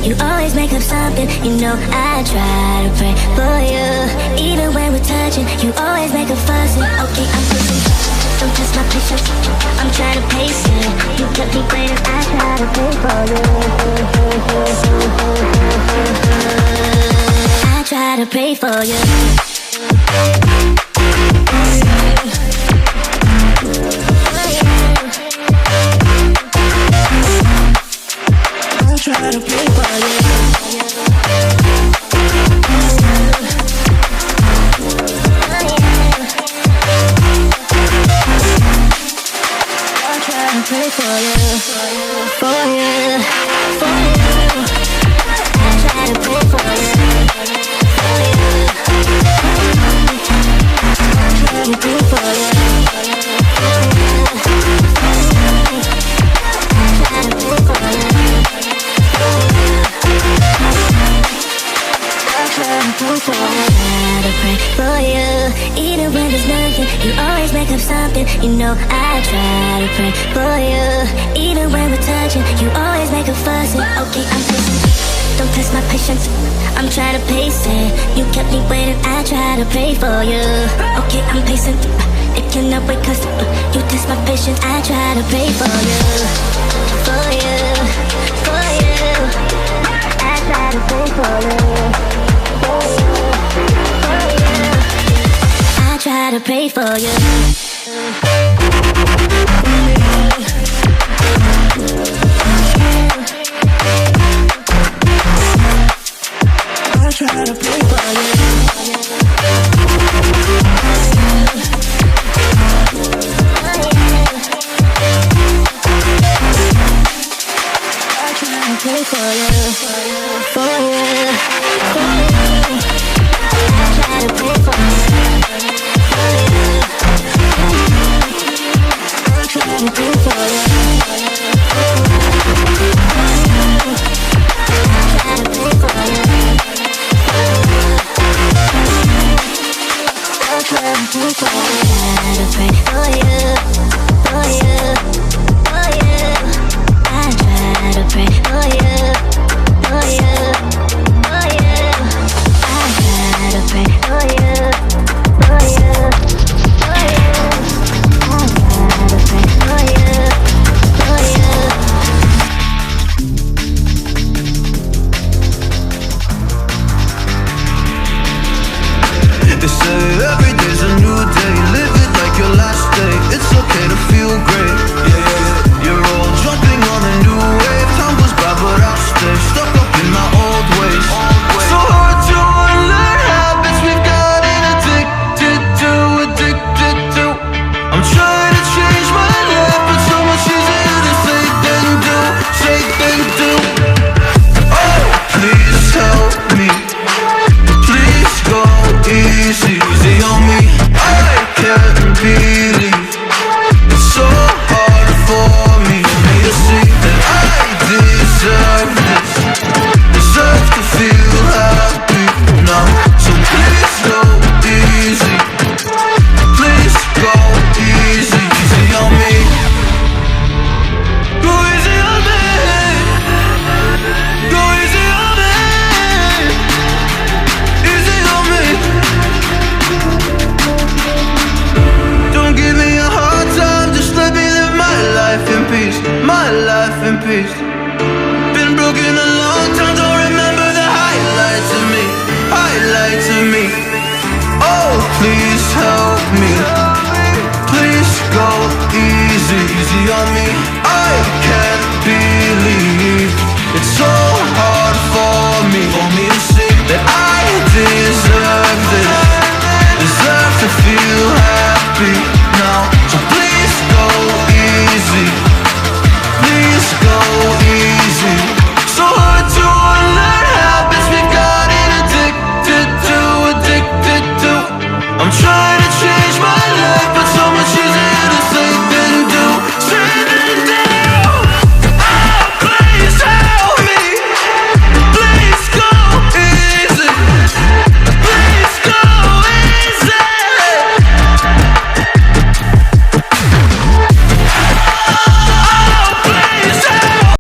you always make up something. You know I try to pray for you. Even when we're touching, you always make a fuss. Okay, I'm pushing, don't test my patience. I'm trying to pace it. You kept me waiting, I try to pray for you. I try to pray for you. Try to play for you. I try to play for you, for you, for you. I try to play for you, for you. I try to play for you, for you. I try to play for you. I pray for you. Even when there's nothing, you always make up something. You know I try to pray for you. Even when we're touching, you always make a fuss. Okay, I'm patient, don't test my patience. I'm trying to pace it. You kept me waiting, I try to pray for you. Okay, I'm patient, it cannot wait cause you test my patience. I try to pray for you, for you, for you. I try to pray for you. I try to pray for you. I try to pray for you. I try to pray for you, for you, for you. I try to pray for you. peace.